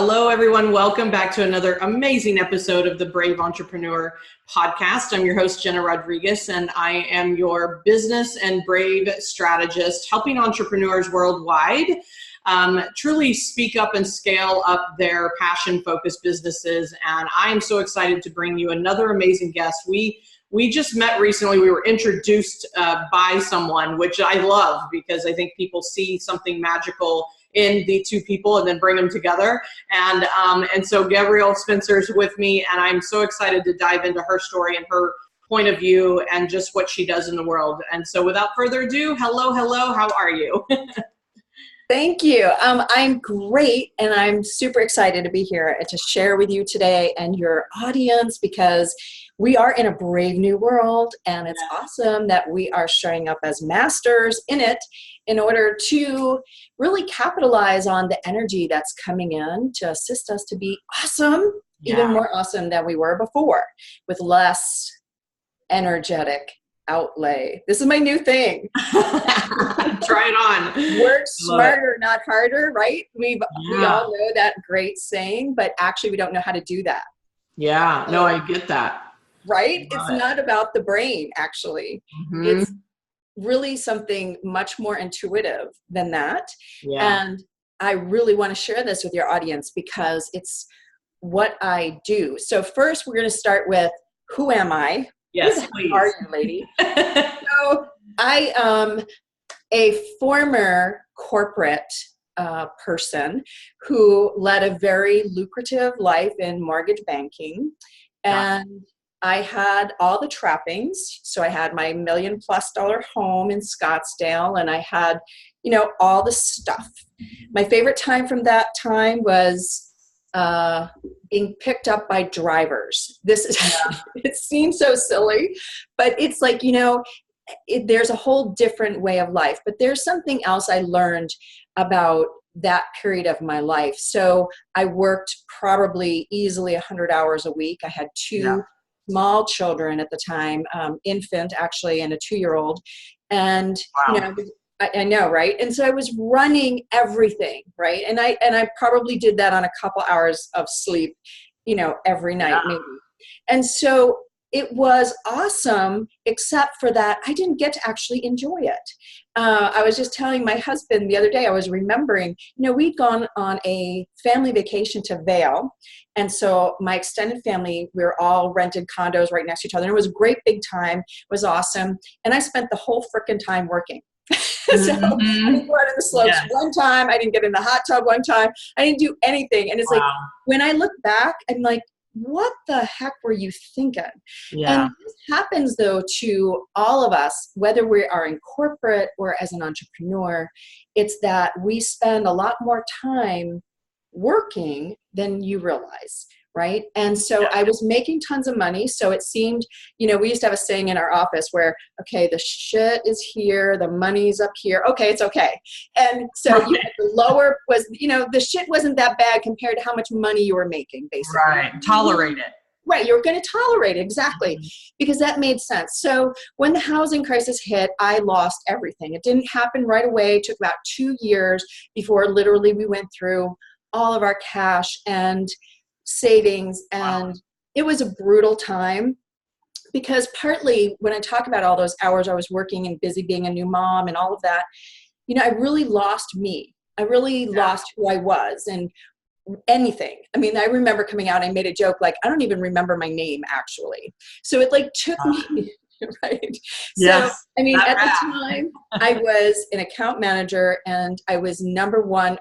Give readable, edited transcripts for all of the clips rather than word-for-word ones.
Hello, everyone. Welcome back to another amazing episode of the Brave Entrepreneur podcast. I'm your host, Jena Rodriguez, and I am your business and brave strategist, helping entrepreneurs worldwide truly speak up and scale up their passion-focused businesses. And I am so excited to bring you another amazing guest. We just met recently. We were introduced by someone, which I love because I think people see something magical in the two people and then bring them together. And so Gabrielle Spencer is with me, and I'm so excited to dive into her story and her point of view and just what she does in the world. And so without further ado, hello, how are you? Thank you. I'm great, and I'm super excited to be here and to share with you today and your audience, because we are in a brave new world, and it's awesome that we are showing up as masters in it in order to really capitalize on the energy that's coming in to assist us to be awesome, even more awesome than we were before, with less energetic outlay. This is my new thing. Try it on. Work smarter, not harder, right? We all know that great saying, but actually we don't know how to do that. Yeah, no, I get that. Right? It's not about the brain, actually. Mm-hmm. It's really something much more intuitive than that. Yeah. And I really want to share this with your audience because it's what I do. So first, we're going to start with, who am I? Yes, please. Who are you, lady? So I am a former corporate person who led a very lucrative life in mortgage banking. And I had all the trappings. So I had my $1 million+ home in Scottsdale, and I had, all the stuff. My favorite time from that time was being picked up by drivers. This is, it seems so silly, but it's like, there's a whole different way of life. But there's something else I learned about that period of my life. So I worked probably easily 100 hours a week. I had two small children at the time, infant actually, and a 2-year-old. And, I know, right? And so I was running everything, right? And I probably did that on a couple hours of sleep, every night maybe. And so it was awesome, except for that I didn't get to actually enjoy it. I was just telling my husband the other day, I was remembering, we'd gone on a family vacation to Vail. And so my extended family, we were all rented condos right next to each other. And it was a great big time. It was awesome. And I spent the whole frickin' time working. So I didn't go out on the slopes one time. I didn't get in the hot tub one time. I didn't do anything. And it's like, when I look back, I'm like, what the heck were you thinking? Yeah. And this happens, though, to all of us, whether we are in corporate or as an entrepreneur. It's that we spend a lot more time working than you realize, right? And so I was making tons of money. So it seemed, we used to have a saying in our office where, okay, the shit is here, the money's up here. Okay, it's okay. And so the lower was, the shit wasn't that bad compared to how much money you were making, basically. Right. Tolerate it. Right. You're going to tolerate it. Exactly. Because that made sense. So when the housing crisis hit, I lost everything. It didn't happen right away. It took about 2 years before literally we went through all of our cash and savings. And it was a brutal time, because partly when I talk about all those hours I was working and busy being a new mom and all of that, I really lost me. I really lost who I was and anything. I mean, I remember coming out, I made a joke, like, I don't even remember my name actually. So it took me, right? Yes, so, I mean, at the time I was an account manager and I was number 1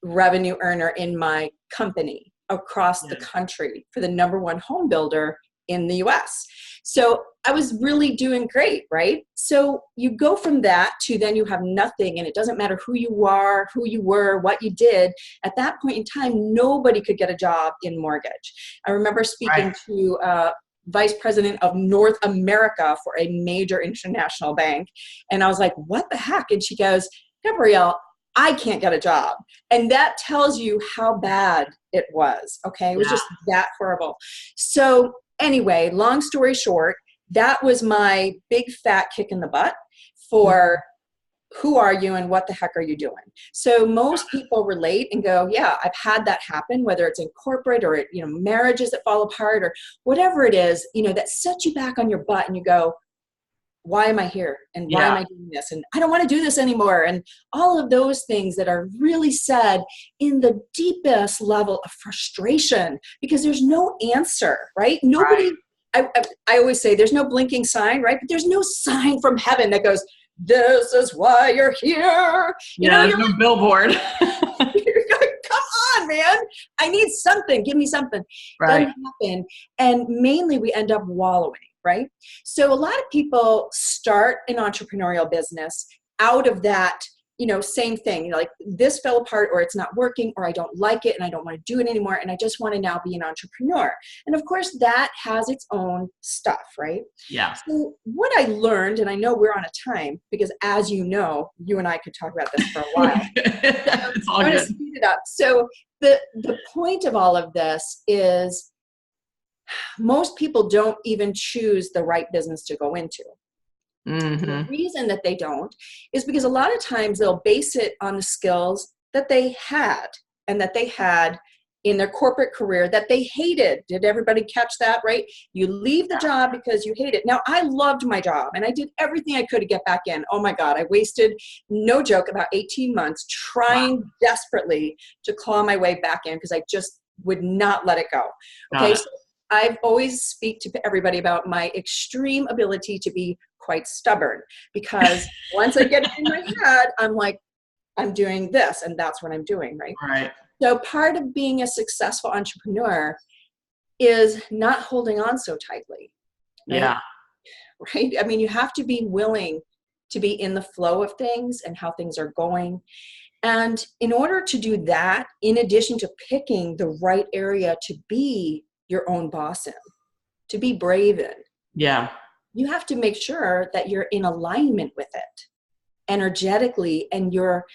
revenue earner in my company across the country for the number 1 home builder in the US. So I was really doing great, right? So you go from that to then you have nothing, and it doesn't matter who you are, who you were, what you did. At that point in time, nobody could get a job in mortgage. I remember speaking to vice president of North America for a major international bank. And I was like, what the heck? And she goes, Gabrielle, I can't get a job. And that tells you how bad it was. Okay. It was just that horrible. So anyway, long story short, that was my big fat kick in the butt for who are you and what the heck are you doing? So most people relate and go, yeah, I've had that happen, whether it's in corporate or, marriages that fall apart or whatever it is, that sets you back on your butt and you go, why am I here? And why am I doing this? And I don't want to do this anymore. And all of those things that are really said in the deepest level of frustration because there's no answer, right? Nobody, I always say there's no blinking sign, right? But there's no sign from heaven that goes, this is why you're here. There's no billboard. You're going, come on, man. I need something. Give me something. Right. Doesn't happen. And mainly we end up wallowing, right? So a lot of people start an entrepreneurial business out of that, same thing, like this fell apart or it's not working or I don't like it and I don't want to do it anymore. And I just want to now be an entrepreneur. And of course that has its own stuff, right? Yeah. So what I learned, and I know we're on a time because as you know, you and I could talk about this for a while. It's all good. Speed it up. So the point of all of this is most people don't even choose the right business to go into. Mm-hmm. The reason that they don't is because a lot of times they'll base it on the skills that they had and that they had in their corporate career that they hated. Did everybody catch that, right? You leave the job because you hate it. Now, I loved my job and I did everything I could to get back in. Oh my God, I wasted, no joke, about 18 months trying desperately to claw my way back in because I just would not let it go. Okay, so I've always speak to everybody about my extreme ability to be quite stubborn because once I get it in my head, I'm like, I'm doing this and that's what I'm doing, right? Right. So part of being a successful entrepreneur is not holding on so tightly. Right? Yeah. Right? I mean, you have to be willing to be in the flow of things and how things are going. And in order to do that, in addition to picking the right area to be your own boss in, to be brave in, you have to make sure that you're in alignment with it energetically and your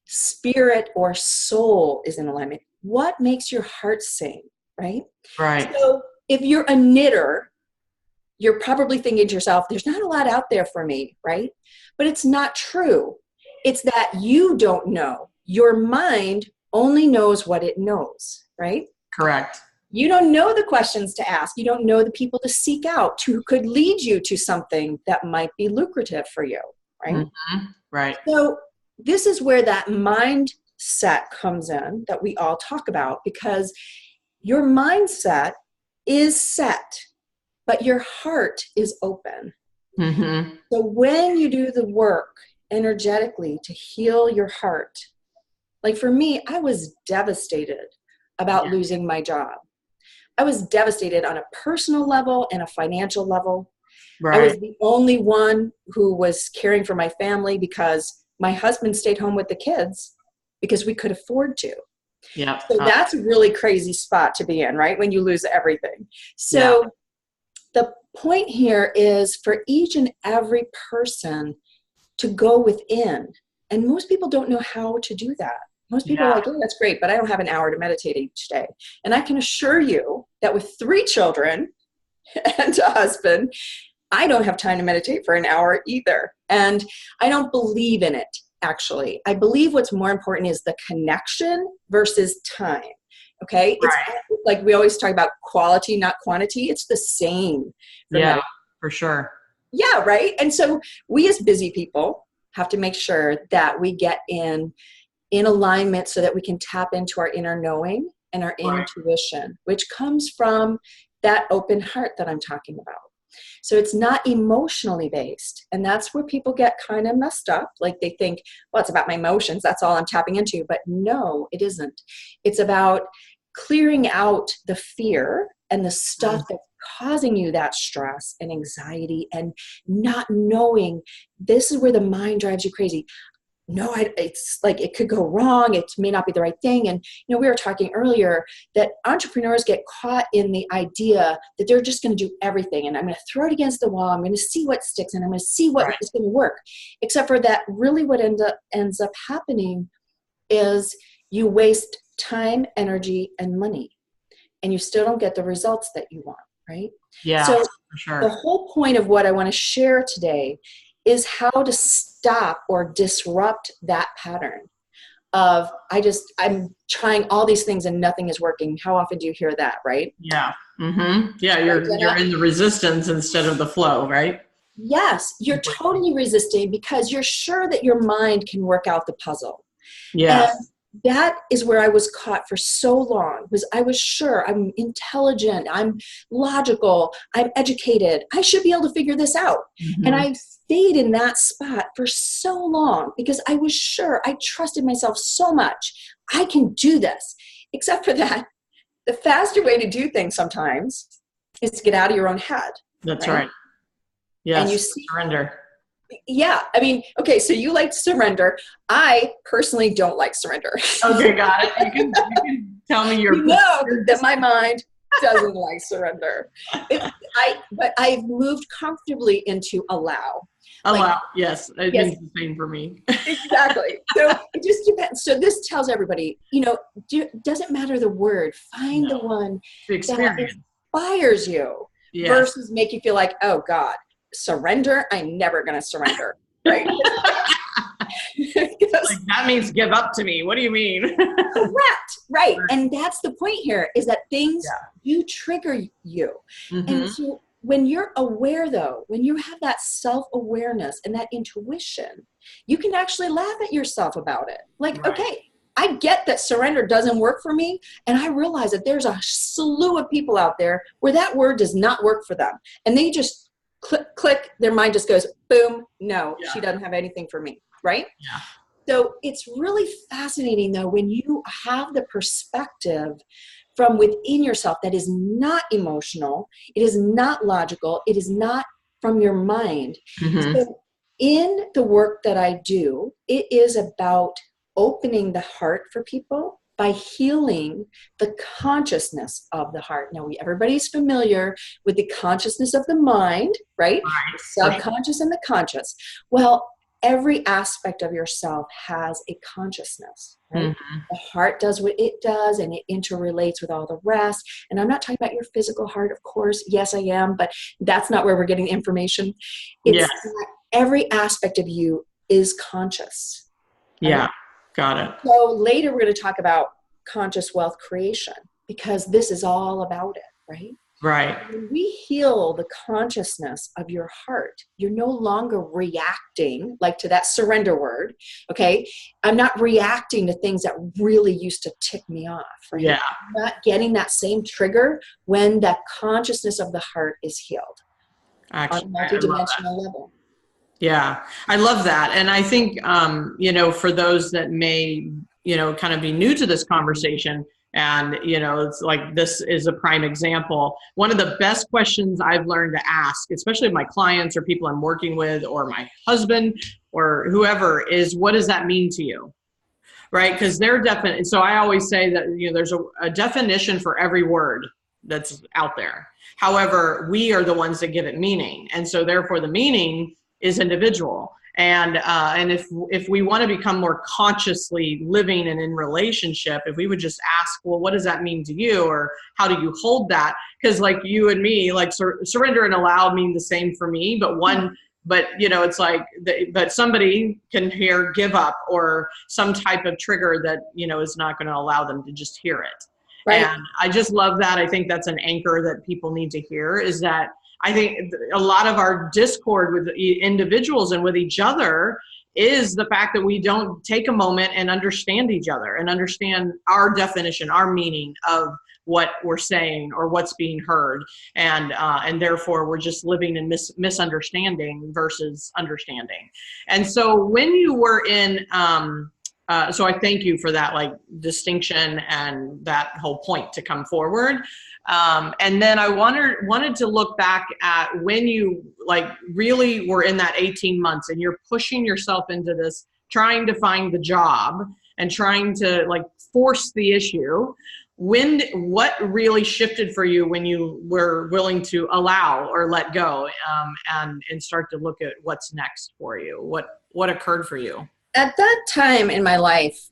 spirit or soul is in alignment. What makes your heart sing, right? Right. So if you're a knitter, you're probably thinking to yourself, there's not a lot out there for me, right? But it's not true. It's that you don't know. Your mind only knows what it knows, right? Correct. You don't know the questions to ask. You don't know the people to seek out who could lead you to something that might be lucrative for you, right? Mm-hmm. Right. So this is where that mindset comes in that we all talk about because your mindset is set, but your heart is open. Mm-hmm. So when you do the work energetically to heal your heart, like for me, I was devastated about losing my job. I was devastated on a personal level and a financial level. Right. I was the only one who was caring for my family because my husband stayed home with the kids because we could afford to. Yeah. So that's a really crazy spot to be in, right? When you lose everything. So the point here is for each and every person to go within. And most people don't know how to do that. Most people are like, oh, that's great, but I don't have an hour to meditate each day. And I can assure you that with 3 children and a husband, I don't have time to meditate for an hour either. And I don't believe in it, actually. I believe what's more important is the connection versus time. Okay? Right. It's like we always talk about quality, not quantity. It's the same. For sure. Yeah, right? And so we as busy people have to make sure that we get in alignment so that we can tap into our inner knowing and our intuition, which comes from that open heart that I'm talking about. So it's not emotionally based. And that's where people get kind of messed up. Like they think, well, it's about my emotions. That's all I'm tapping into. But no, it isn't. It's about clearing out the fear and the stuff that's causing you that stress and anxiety and not knowing. This is where the mind drives you crazy. No, it's like it could go wrong. It may not be the right thing. And, we were talking earlier that entrepreneurs get caught in the idea that they're just going to do everything. And I'm going to throw it against the wall. I'm going to see what sticks and I'm going to see what is going to work. Except for that really what ends up happening is you waste time, energy, and money. And you still don't get the results that you want, right? Yeah, so for sure. The whole point of what I want to share today is how to stop or disrupt that pattern of I'm trying all these things and nothing is working. How often do you hear that, right? Yeah. Mm-hmm. Yeah, you're in the resistance instead of the flow, right? Yes, you're totally resisting because you're sure that your mind can work out the puzzle. And Yes. that is where I was caught for so long, was I was sure I'm intelligent, I'm logical, I'm educated, I should be able to figure this out. Mm-hmm. And I stayed in that spot for so long because I was sure, I trusted myself so much. I can do this. Except for that, the faster way to do things sometimes is to get out of your own head. That's right. Yes. And you see, surrender. yeah, I mean, okay, so you like surrender. I personally don't like surrender. Okay, got it. You can tell me your. You know that my mind doesn't like surrender. But I've moved comfortably into allow. Allow, yes. It means the same for me. Exactly. So it just depends. So this tells everybody, doesn't matter the word. Find the one the experience that inspires you versus make you feel like, oh God, surrender. I'm never going to surrender. Right. Like, that means give up to me. What do you mean? Correct. Right. And that's the point here, is that things do trigger you. Mm-hmm. And so when you're aware, though, when you have that self-awareness and that intuition, you can actually laugh at yourself about it. Like, okay, I get that surrender doesn't work for me. And I realize that there's a slew of people out there where that word does not work for them. And they just click, their mind just goes, boom, no, she doesn't have anything for me. Right? Yeah. So it's really fascinating, though, when you have the perspective from within yourself that is not emotional, it is not logical, it is not from your mind. Mm-hmm. So in the work that I do, it is about opening the heart for people by healing the consciousness of the heart. Now, everybody's familiar with the consciousness of the mind, right? The subconscious and the conscious. Well, every aspect of yourself has a consciousness, right? Mm-hmm. The heart does what it does, and it interrelates with all the rest. And I'm not talking about your physical heart, of course. Yes, I am, but that's not where we're getting the information. It's that every aspect of you is conscious. Right? Yeah, got it. So later we're going to talk about conscious wealth creation, because this is all about it, right? Right. When we heal the consciousness of your heart, you're no longer reacting like to that surrender word. Okay. I'm not reacting to things that really used to tick me off. Right? Yeah. I'm not getting that same trigger when that consciousness of the heart is healed. Actually, on a multidimensional level. Yeah. I love that. And I think, for those that may, kind of be new to this conversation, and, it's like, this is a prime example. One of the best questions I've learned to ask, especially my clients or people I'm working with or my husband or whoever, is, what does that mean to you? Right? Because they're definite. So I always say that, there's a definition for every word that's out there. However, we are the ones that give it meaning. And so therefore the meaning is individual. And if we want to become more consciously living and in relationship, if we would just ask, well, what does that mean to you? Or how do you hold that? Because like you and me, like surrender and allow mean the same for me, but it's like, but somebody can hear give up or some type of trigger that, is not going to allow them to just hear it. Right. And I just love that. I think that's an anchor that people need to hear, is that I think a lot of our discord with individuals and with each other is the fact that we don't take a moment and understand each other and understand our definition, our meaning of what we're saying or what's being heard. And therefore we're just living in misunderstanding versus understanding. And so when you were in, so I thank you for that, like, distinction and that whole point to come forward. And then I wanted to look back at when you really were in that 18 months and you're pushing yourself into this, trying to find the job and trying to force the issue. What really shifted for you when you were willing to allow or let go, and start to look at what's next for you? What occurred for you? At that time in my life,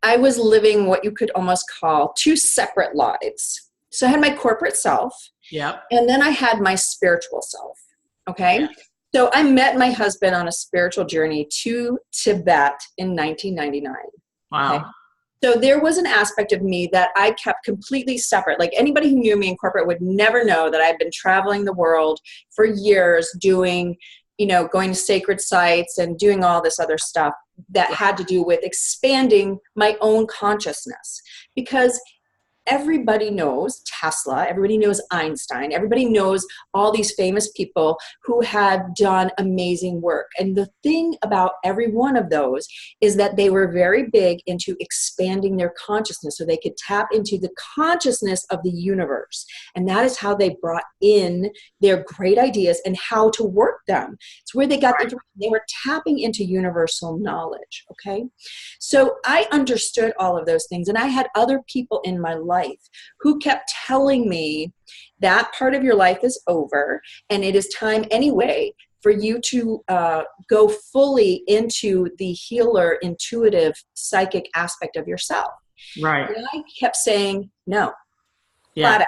I was living what you could almost call two separate lives. So I had my corporate self. Yep. And then I had my spiritual self. Okay. Yeah. So I met my husband on a spiritual journey to Tibet in 1999. Wow. Okay? So there was an aspect of me that I kept completely separate. Like anybody who knew me in corporate would never know that I've been traveling the world for years doing, going to sacred sites and doing all this other stuff that had to do with expanding my own consciousness. Because everybody knows Tesla, everybody knows Einstein, everybody knows all these famous people who have done amazing work. And the thing about every one of those is that they were very big into expanding their consciousness so they could tap into the consciousness of the universe. And that is how they brought in their great ideas and how to work them. It's where they got the information. They were tapping into universal knowledge, okay? So I understood all of those things, and I had other people in my life who kept telling me that part of your life is over and it is time anyway for you to go fully into the healer, intuitive, psychic aspect of yourself. Right. And I kept saying, no, Yeah. flat out.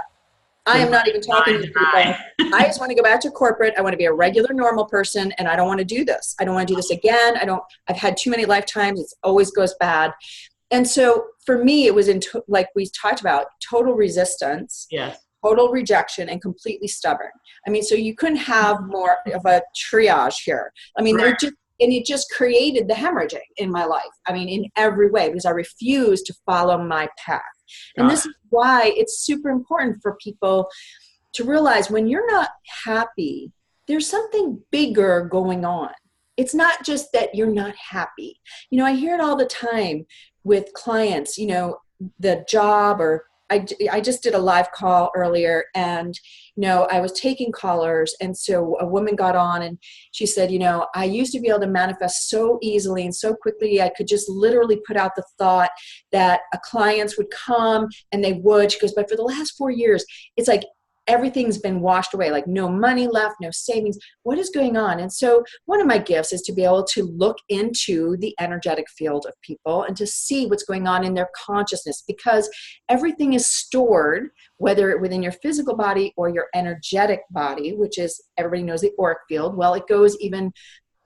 I am not even talking to people. I just want to go back to corporate. I want to be a regular, normal person, and I don't want to do this. I don't want to do this again. I've had too many lifetimes. It always goes bad. And so for me, it was like we talked about, total resistance, yes, total rejection, and completely stubborn. I mean, so you couldn't have more of a triage here. I mean, right. it just created the hemorrhaging in my life. I mean, in every way, because I refused to follow my path. And this is why it's super important for people to realize when you're not happy, there's something bigger going on. It's not just that you're not happy. I hear it all the time with clients, the job, or I just did a live call earlier, and, I was taking callers. And so a woman got on and she said, I used to be able to manifest so easily and so quickly. I could just literally put out the thought that clients would come and they would. She goes, but for the last 4 years, it's like everything's been washed away, like no money left, no savings. What is going on? And so one of my gifts is to be able to look into the energetic field of people and to see what's going on in their consciousness, because everything is stored, whether within your physical body or your energetic body, which is, everybody knows the auric field. Well, it goes even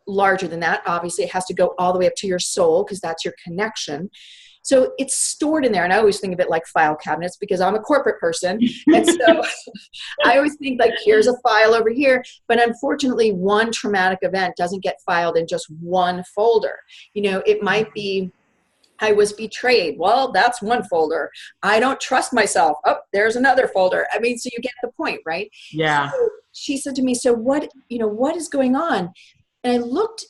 larger than that. Obviously, it has to go all the way up to your soul, because that's your connection. So it's stored in there. And I always think of it like file cabinets, because I'm a corporate person. And so I always think like, here's a file over here. But unfortunately, one traumatic event doesn't get filed in just one folder. It might be, I was betrayed. Well, that's one folder. I don't trust myself. Oh, there's another folder. I mean, so you get the point, right? Yeah. So she said to me, so what is going on? And I looked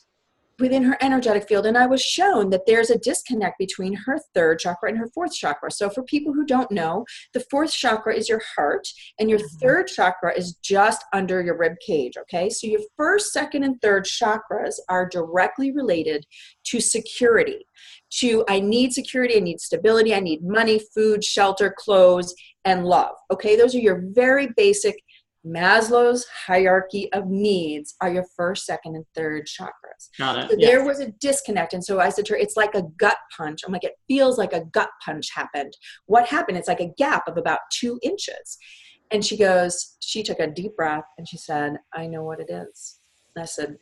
within her energetic field, and I was shown that there's a disconnect between her third chakra and her fourth chakra. So for people who don't know, the fourth chakra is your heart, and your third chakra is just under your rib cage, okay? So your first, second, and third chakras are directly related to security. I need security, I need stability, I need money, food, shelter, clothes, and love, okay? Those are your very basic Maslow's hierarchy of needs are your first, second, and third chakras. Got it. So there was a disconnect. And so I said to her, it's like a gut punch. I'm like, it feels like a gut punch happened. What happened? It's like a gap of about 2 inches. And she took a deep breath and she said, I know what it is. And I said,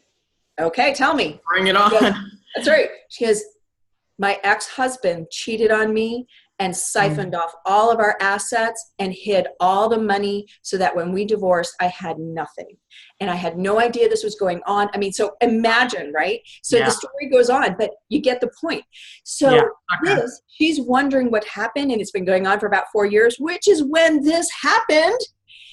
okay, tell me. Bring it on. Goes, that's right. She goes, my ex-husband cheated on me and siphoned off all of our assets and hid all the money so that when we divorced, I had nothing. And I had no idea this was going on. I mean, so imagine, right? So the story goes on, but you get the point. So she's wondering what happened, and it's been going on for about 4 years, which is when this happened.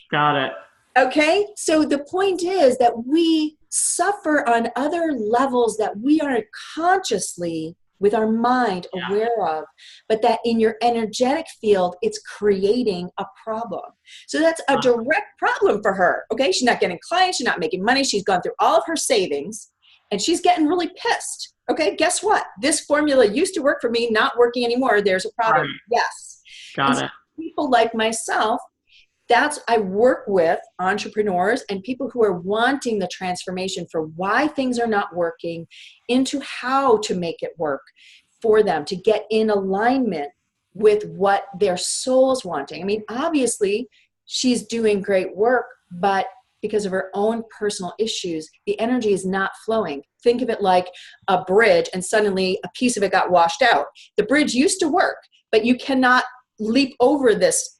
Got it. Okay. So the point is that we suffer on other levels that we aren't consciously with our mind aware of, but that in your energetic field, it's creating a problem. So that's a direct problem for her. Okay. She's not getting clients. She's not making money. She's gone through all of her savings and she's getting really pissed. Okay. Guess what? This formula used to work for me, not working anymore. There's a problem. Right. Yes. Got it. People like myself, I work with entrepreneurs and people who are wanting the transformation for why things are not working into how to make it work for them, to get in alignment with what their soul's wanting. I mean, obviously she's doing great work, but because of her own personal issues, the energy is not flowing. Think of it like a bridge and suddenly a piece of it got washed out. The bridge used to work, but you cannot leap over this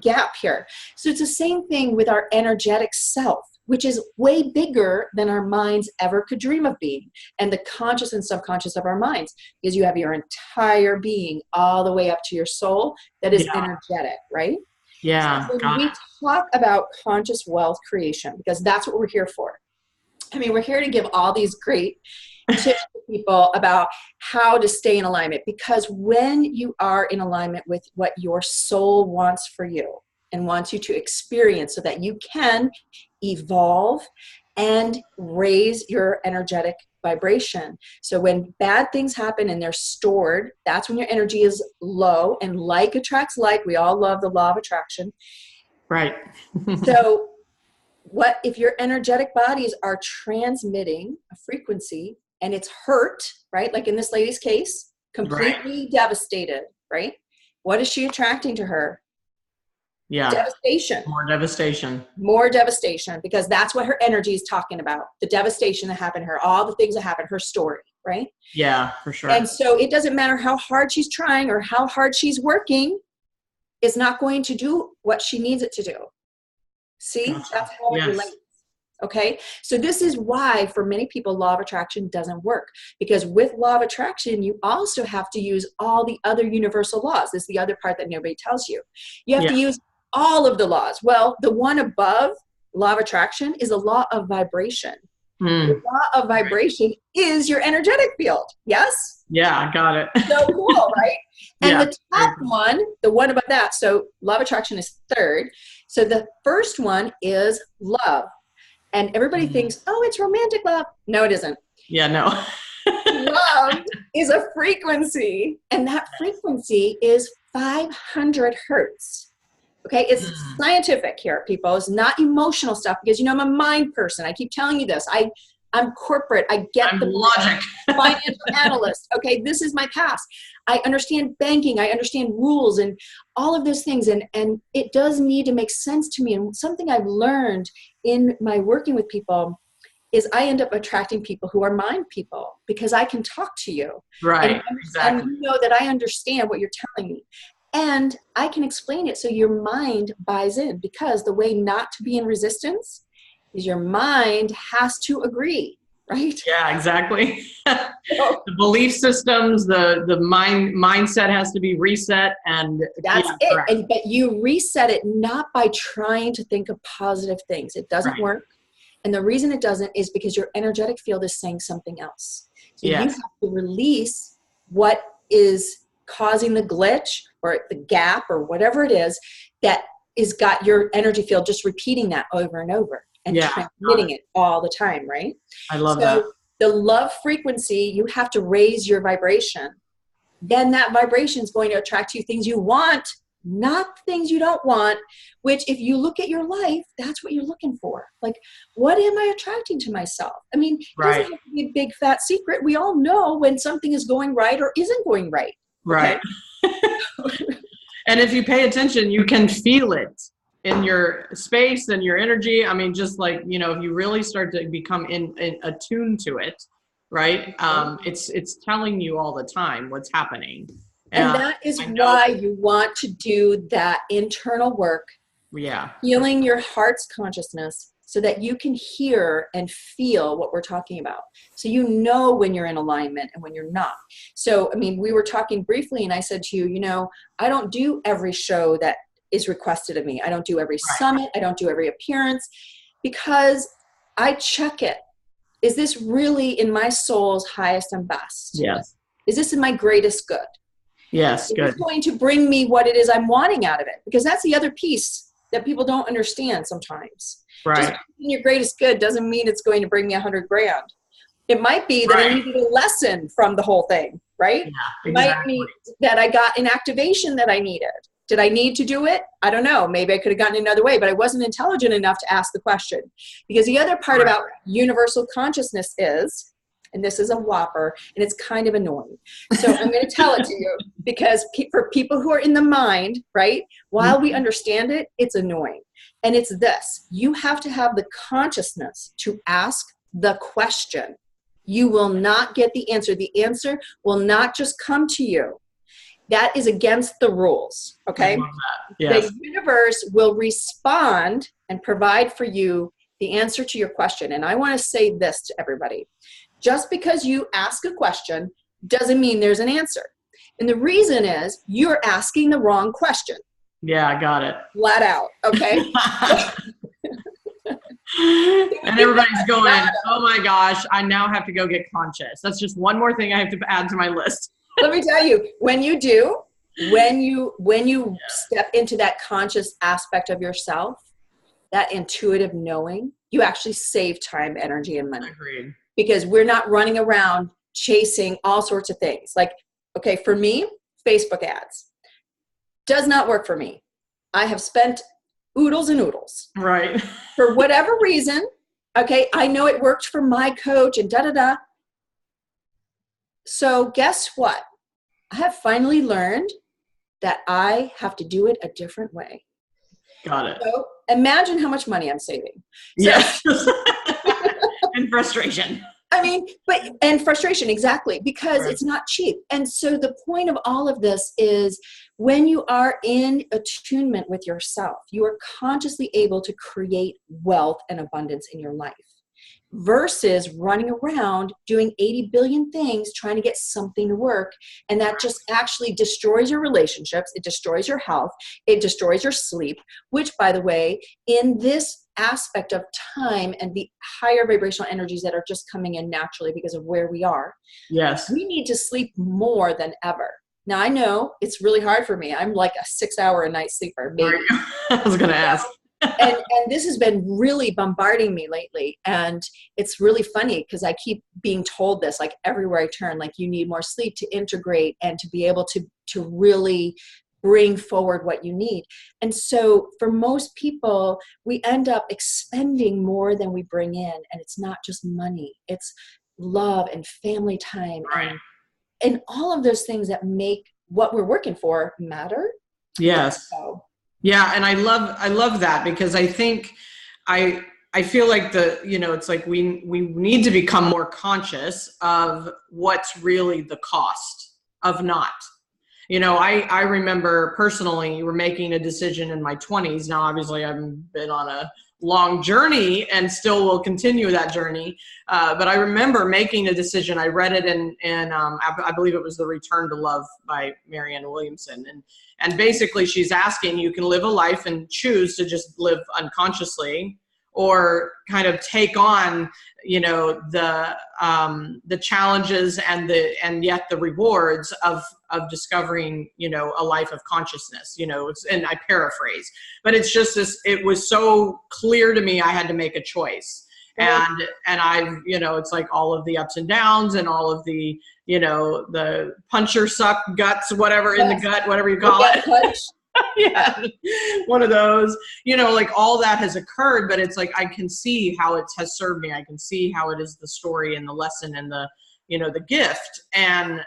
gap here. So it's the same thing with our energetic self, which is way bigger than our minds ever could dream of being, and the conscious and subconscious of our minds, because you have your entire being all the way up to your soul that is energetic, right? Yeah. So when we talk about conscious wealth creation, because that's what we're here for. I mean, we're here to give all these great tips to people about how to stay in alignment, because when you are in alignment with what your soul wants for you and wants you to experience so that you can evolve and raise your energetic vibration. So when bad things happen and they're stored, that's when your energy is low, and like attracts like. We all love the law of attraction. Right. So what if your energetic bodies are transmitting a frequency and it's hurt, right? Like in this lady's case, completely devastated, right? What is she attracting to her? Yeah. Devastation. More devastation. More devastation, because that's what her energy is talking about. The devastation that happened to her, all the things that happened, her story, right? Yeah, for sure. And so it doesn't matter how hard she's trying or how hard she's working, it's not going to do what she needs it to do. See, that's how it relates. Okay, so this is why for many people law of attraction doesn't work, because with law of attraction you also have to use all the other universal laws. This is the other part that nobody tells you. You have to use all of the laws. Well, the one above law of attraction is a law of vibration. The law of vibration is your energetic field. Yes? Yeah, I got it. So cool, right? And the top one, the one above that, so law of attraction is third. So the first one is love. And everybody thinks, oh, it's romantic love. No, it isn't. Yeah, no. Love is a frequency, and that frequency is 500 hertz. Okay, it's scientific here, people. It's not emotional stuff, because, you know, I'm a mind person. I keep telling you this. I'm corporate. I get the logic. Financial analyst. Okay, this is my past. I understand banking. I understand rules and all of those things. And it does need to make sense to me. And something I've learned in my working with people is I end up attracting people who are mind people, because I can talk to you. Right, and you know that I understand what you're telling me. And I can explain it so your mind buys in, because the way not to be in resistance is your mind has to agree, right? Yeah, exactly. The belief systems, the mindset has to be reset, and that's it. But you reset it not by trying to think of positive things. It doesn't work. And the reason it doesn't is because your energetic field is saying something else. So you have to release what is causing the glitch or the gap or whatever it is that is got your energy field just repeating that over and over and transmitting it all the time, right? I love that. The love frequency, you have to raise your vibration. Then that vibration is going to attract you things you want, not things you don't want, which if you look at your life, that's what you're looking for. Like, what am I attracting to myself? I mean, it doesn't have to be a big fat secret. We all know when something is going right or isn't going right. Right. Okay? And if you pay attention, you can feel it in your space and your energy. I mean, just like, you know, if you really start to become in attuned to it, right? It's telling you all the time what's happening. And that is why you want to do that internal work. Yeah. Healing your heart's consciousness so that you can hear and feel what we're talking about. So you know when you're in alignment and when you're not. So, I mean, we were talking briefly and I said to you, you know, I don't do every show that is requested of me. I don't do every summit. I don't do every appearance, because I check it. Is this really in my soul's highest and best? Yes. Is this in my greatest good? Yes, good. Is it going to bring me what it is I'm wanting out of it? Because that's the other piece that people don't understand sometimes. Right. Just being your greatest good doesn't mean it's going to bring me $100,000. It might be that I needed a lesson from the whole thing, right? Yeah, exactly. It might be that I got an activation that I needed. Did I need to do it? I don't know. Maybe I could have gotten it another way, but I wasn't intelligent enough to ask the question. Because the other part about universal consciousness is, and this is a whopper, and it's kind of annoying. So I'm going to tell it to you, because for people who are in the mind, right, while we understand it, it's annoying. And it's this: you have to have the consciousness to ask the question. You will not get the answer. The answer will not just come to you. That is against the rules. Okay. I love that. Yes. The universe will respond and provide for you the answer to your question. And I want to say this to everybody: just because you ask a question doesn't mean there's an answer. And the reason is you're asking the wrong question. Yeah, I got it. Flat out. Okay. And everybody's going, oh my gosh, I now have to go get conscious. That's just one more thing I have to add to my list. Let me tell you, when you do, when you step into that conscious aspect of yourself, that intuitive knowing, you actually save time, energy, and money. Agreed. Because we're not running around chasing all sorts of things. Like, okay, for me, Facebook ads does not work for me. I have spent oodles and oodles. Right. For whatever reason, okay, I know it worked for my coach and da-da-da. So guess what? I have finally learned that I have to do it a different way. Got it. So imagine how much money I'm saving. So, yes. And frustration. I mean, and frustration, exactly, because Right. It's not cheap. And so the point of all of this is when you are in attunement with yourself, you are consciously able to create wealth and abundance in your life versus running around doing 80 billion things trying to get something to work. And that just actually destroys your relationships. It destroys your health. It destroys your sleep, which, by the way, in this aspect of time and the higher vibrational energies that are just coming in naturally because of where we are. Yes. We need to sleep more than ever. Now, I know it's really hard for me. I'm like a 6-hour a night sleeper. Maybe. I was going to ask. and this has been really bombarding me lately. And it's really funny because I keep being told this, like everywhere I turn, like you need more sleep to integrate and to be able to really bring forward what you need. And so for most people, we end up expending more than we bring in. And it's not just money, it's love and family time, Right. and all of those things that make what we're working for matter. Yes. So. Yeah. And I love that because I think I feel like it's like we need to become more conscious of what's really the cost of not. I remember personally, we're making a decision in my 20s. Now, obviously, I've been on a long journey and still will continue that journey. But I remember making a decision. I read it in I believe it was The Return to Love by Marianne Williamson. And basically, she's asking, you can live a life and choose to just live unconsciously or kind of take on the challenges and yet the rewards of discovering a life of consciousness, and I paraphrase, but it's just this, it was so clear to me I had to make a choice. And I've, it's like all of the ups and downs and all of the, the puncher suck guts, whatever, in the gut, whatever you call it. Yeah, one of those, like all that has occurred, but it's like I can see how it has served me. I can see how it is the story and the lesson and the the gift. And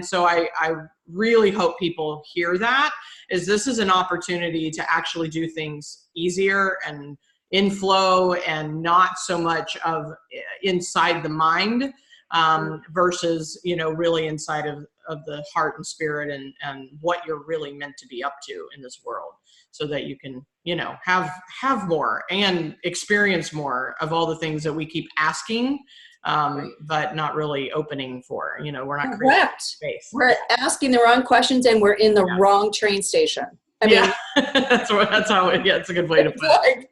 so I really hope people hear that, is this is an opportunity to actually do things easier and in flow and not so much of inside the mind versus really inside of the heart and spirit and what you're really meant to be up to in this world, so that you can have more and experience more of all the things that we keep asking but not really opening for. We're not creating space. We're asking the wrong questions and we're in the wrong train station. I mean, that's how it's a good way to put it.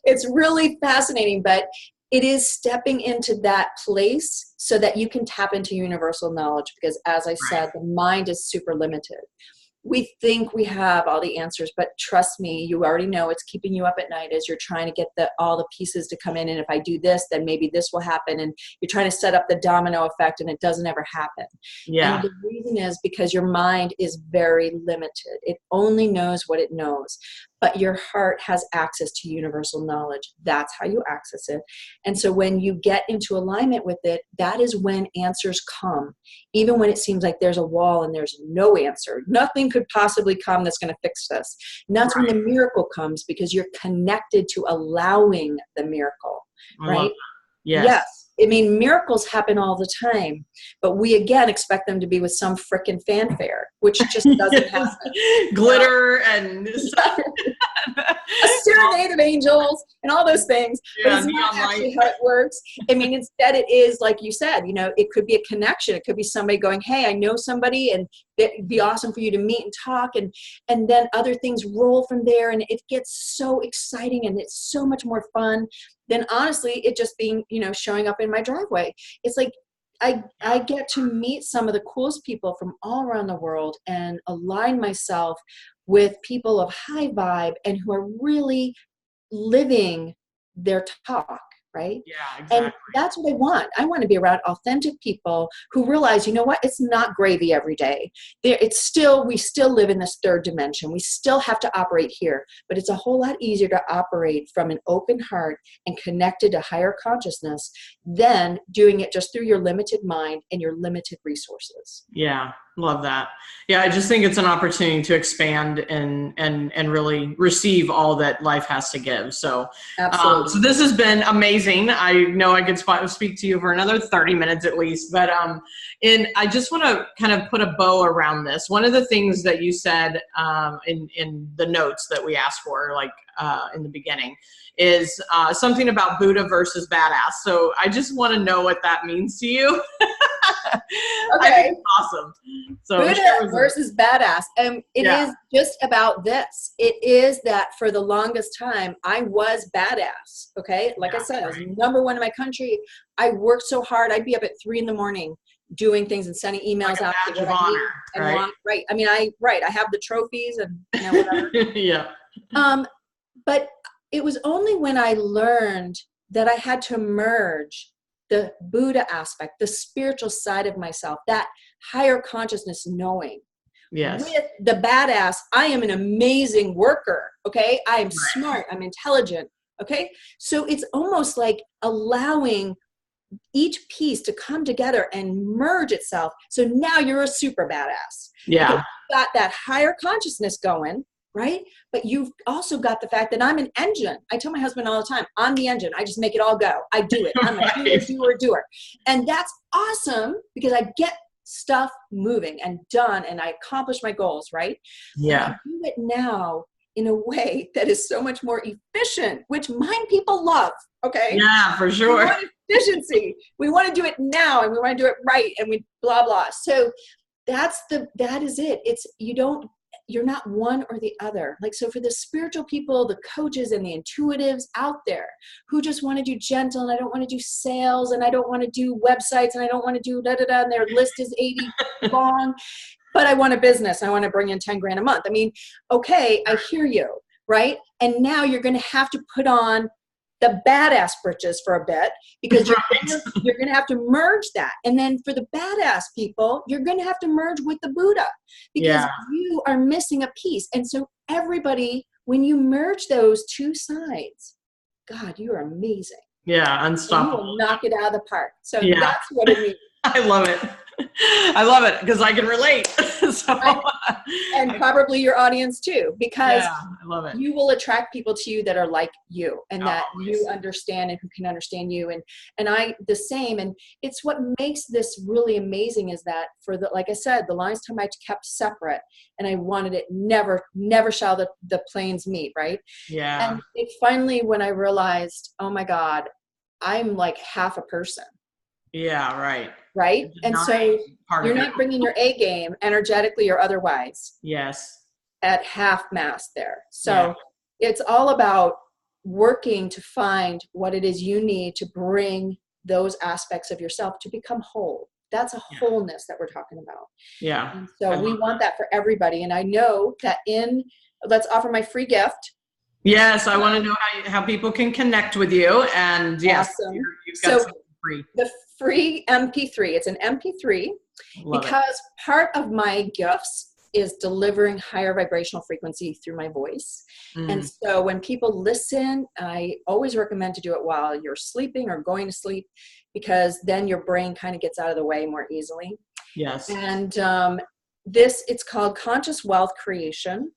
It's really fascinating, but it is stepping into that place so that you can tap into universal knowledge, because as I said, the mind is super limited. We think we have all the answers, but trust me, you already know it's keeping you up at night as you're trying to get all the pieces to come in. And if I do this, then maybe this will happen. And you're trying to set up the domino effect and it doesn't ever happen. Yeah. And the reason is because your mind is very limited. It only knows what it knows. But your heart has access to universal knowledge. That's how you access it. And so when you get into alignment with it, that that is when answers come, even when it seems like there's a wall and there's no answer. Nothing could possibly come that's going to fix this. And that's when the miracle comes, because you're connected to allowing the miracle, right? Yes. I mean, miracles happen all the time, but we again expect them to be with some frickin' fanfare, which just doesn't happen. Glitter and a serenade of angels and all those things, but it's not actually how it works. I mean, instead it is, like you said, you know, it could be a connection. It could be somebody going, hey, I know somebody, and it'd be awesome for you to meet and talk, and then other things roll from there, and it gets so exciting, and it's so much more fun than honestly it just being, you know, showing up in my driveway. It's like I get to meet some of the coolest people from all around the world and align myself with people of high vibe and who are really living their talk, right? Yeah, exactly. And that's what I want. I want to be around authentic people who realize, you know what, it's not gravy every day. It's still, we still live in this third dimension. We still have to operate here, but it's a whole lot easier to operate from an open heart and connected to higher consciousness than doing it just through your limited mind and your limited resources. Yeah. Love that. Yeah. I just think it's an opportunity to expand and really receive all that life has to give. So, so this has been amazing. I know I could speak to you for another 30 minutes at least, but, and I just want to kind of put a bow around this. One of the things that you said, in the notes that we asked for, like, in the beginning, is something about Buddha versus badass. So I just want to know what that means to you. Okay. I think it's awesome. So Buddha versus badass. It is just about this. It is that for the longest time, I was badass. Okay. Like I said, I was number one in my country. I worked so hard. I'd be up at 3 a.m. doing things and sending emails like out. Badge of honor, right. I mean, I have the trophies and, you know, whatever. Yeah. But it was only when I learned that I had to merge the Buddha aspect, the spiritual side of myself, that higher consciousness knowing. Yes. With the badass, I am an amazing worker. Okay. I am smart. I'm intelligent. Okay. So it's almost like allowing each piece to come together and merge itself. So now you're a super badass. Yeah. You've got that higher consciousness going, right? But you've also got the fact that I'm an engine. I tell my husband all the time, I'm the engine. I just make it all go. I do it. I'm a doer. And that's awesome because I get stuff moving and done and I accomplish my goals, right? Yeah. But I do it now in a way that is so much more efficient, which mind people love. Okay. Yeah, for sure. We want efficiency. We want to do it now and we want to do it right and we blah, blah. So that is it. You're not one or the other. Like, so for the spiritual people, the coaches and the intuitives out there who just want to do gentle and I don't want to do sales and I don't want to do websites and I don't want to do da-da-da and their list is 80 long, but I want a business. I want to bring in 10 grand a month. I mean, okay, I hear you, right? And now you're going to have to put on the badass britches for a bit because you're going to have to merge that. And then for the badass people, you're going to have to merge with the Buddha because you are missing a piece. And so everybody, when you merge those two sides, God, you are amazing. Yeah, unstoppable. You will knock it out of the park. So that's what it means. I love it. I love it because I can relate. So, and probably your audience too, because I love it. You will attract people to you that are like you and that you understand and who can understand you. And I, the same. And it's what makes this really amazing is that like I said, the longest time I kept separate and I wanted it never shall the planes meet. Right. Yeah. And it finally, when I realized, oh my God, I'm like half a person. Yeah. Right. Right. And so you're not bringing your A game energetically or otherwise. Yes. At half mast there. So it's all about working to find what it is you need to bring those aspects of yourself to become whole. That's a wholeness that we're talking about. Yeah. And so we want that for everybody. And I know that let's offer my free gift. Yes. I want to know how people can connect with you. And yes, awesome. You've got something free. The free MP3, it's an MP3 because part of my gifts is delivering higher vibrational frequency through my voice. And so when people listen, I always recommend to do it while you're sleeping or going to sleep, because then your brain kind of gets out of the way more easily. Yes. And it's called Conscious Wealth Creation,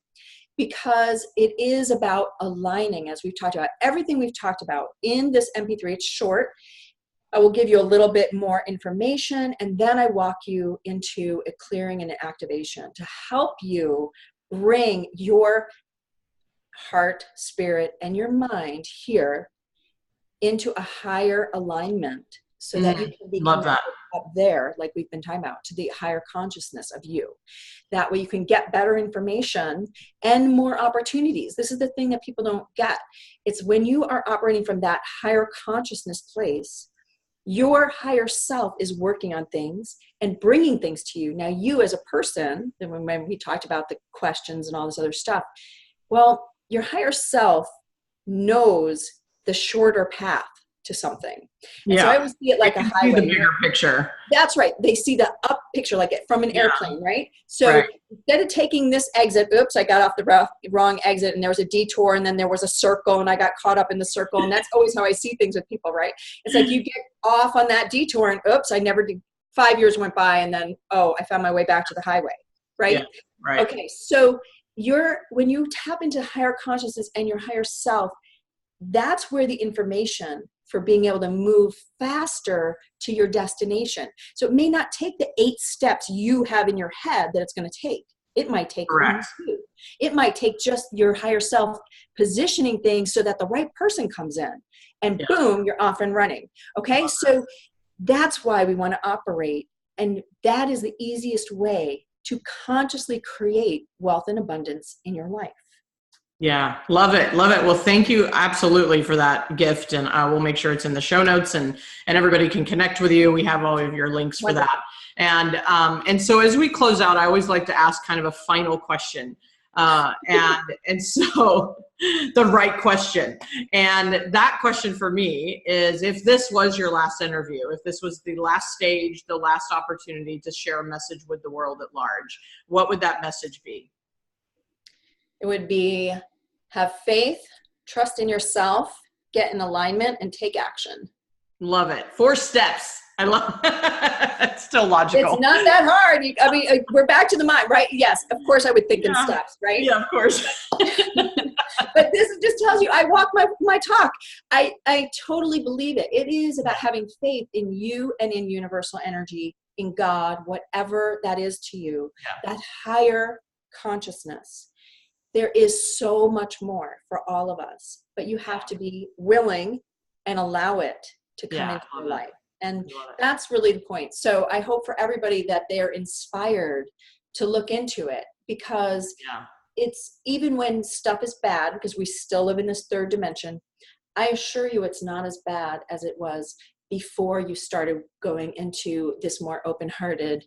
because it is about aligning, as we've talked about, everything we've talked about in this MP3. It's short. I will give you a little bit more information, and then I walk you into a clearing and an activation to help you bring your heart, spirit, and your mind here into a higher alignment, so that you can be connected up there, like we've been talking about, to the higher consciousness of you. That way you can get better information and more opportunities. This is the thing that people don't get. It's when you are operating from that higher consciousness place, your higher self is working on things and bringing things to you. Now, you as a person, when we talked about the questions and all this other stuff, well, your higher self knows the shorter path to something. And so I always see it like a highway. See the bigger picture. That's right. They see the up picture, like it from an airplane, right? So instead of taking this exit, oops, I got off the wrong exit, and there was a detour, and then there was a circle, and I got caught up in the circle. And that's always how I see things with people, right? It's like you get off on that detour, and oops, I never did. 5 years went by, and then, oh, I found my way back to the highway, right? Yeah, right. Okay, so when you tap into higher consciousness and your higher self, that's where the information for being able to move faster to your destination. So it may not take the 8 steps you have in your head that it's going to take. It might take 2. It might take just your higher self positioning things so that the right person comes in, and boom, you're off and running. Okay. So that's why we want to operate. And that is the easiest way to consciously create wealth and abundance in your life. Yeah. Love it. Love it. Well, thank you absolutely for that gift. And we'll make sure it's in the show notes, and everybody can connect with you. We have all of your links for that. And so as we close out, I always like to ask kind of a final question. And so the right question. And that question for me is, if this was your last interview, if this was the last stage, the last opportunity to share a message with the world at large, what would that message be? It would be, have faith, trust in yourself, get in alignment, and take action. Love it. 4 steps. I love it. It's still logical. It's not that hard. I mean, we're back to the mind, right? Yes, of course I would think in steps, right? Yeah, of course. But this just tells you, I walk my talk. I totally believe it. It is about having faith in you and in universal energy, in God, whatever that is to you, that higher consciousness. There is so much more for all of us, but you have to be willing and allow it to come into your life. And that's really the point. So I hope for everybody that they're inspired to look into it, because it's, even when stuff is bad, because we still live in this 3rd dimension, I assure you it's not as bad as it was before you started going into this more open-hearted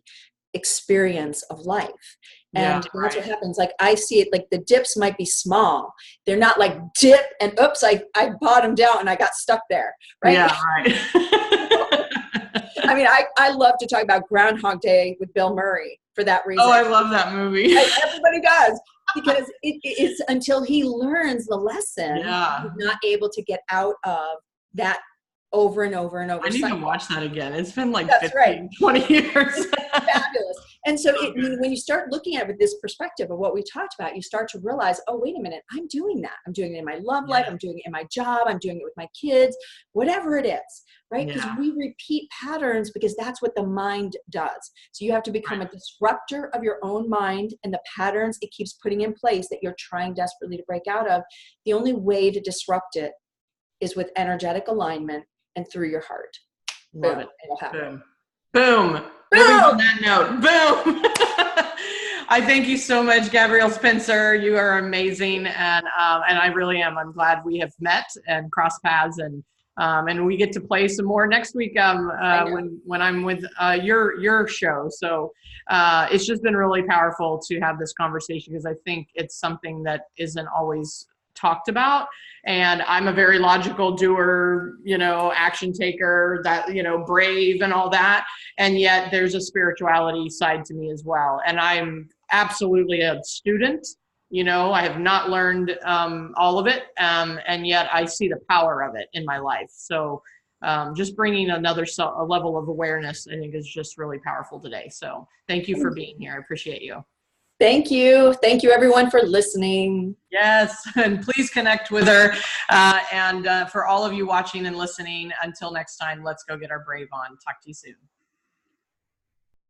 experience of life. And that's what happens. Like, I see it, like the dips might be small. They're not like dip and oops, I bottomed out and I got stuck there. Right. Yeah. Right. I mean, I love to talk about Groundhog Day with Bill Murray for that reason. Oh, I love that movie. Everybody does, because it's until he learns the lesson, he's not able to get out of that over and over and over. I need to watch that again. It's been like 20 years. Fabulous. And so when you start looking at it with this perspective of what we talked about, you start to realize, oh, wait a minute, I'm doing that. I'm doing it in my love life. I'm doing it in my job. I'm doing it with my kids, whatever it is, right? Because we repeat patterns, because that's what the mind does. So you have to become a disruptor of your own mind and the patterns it keeps putting in place that you're trying desperately to break out of. The only way to disrupt it is with energetic alignment and through your heart. Love Boom. it. It'll happen. Boom. Boom. Moving on that note. Boom. I thank you so much, Gabrielle Spencer. You are amazing, and I really am. I'm glad we have met and crossed paths, and we get to play some more next week when I'm with your show. So it's just been really powerful to have this conversation, because I think it's something that isn't always talked about. And I'm a very logical doer, action taker, that, brave and all that. And yet there's a spirituality side to me as well. And I'm absolutely a student. You know, I have not learned all of it, and yet I see the power of it in my life. So just bringing a level of awareness, I think, is just really powerful today. So thank you for being here. I appreciate you. Thank you. Thank you, everyone, for listening. Yes, and please connect with her. And for all of you watching and listening, until next time, let's go get our brave on. Talk to you soon.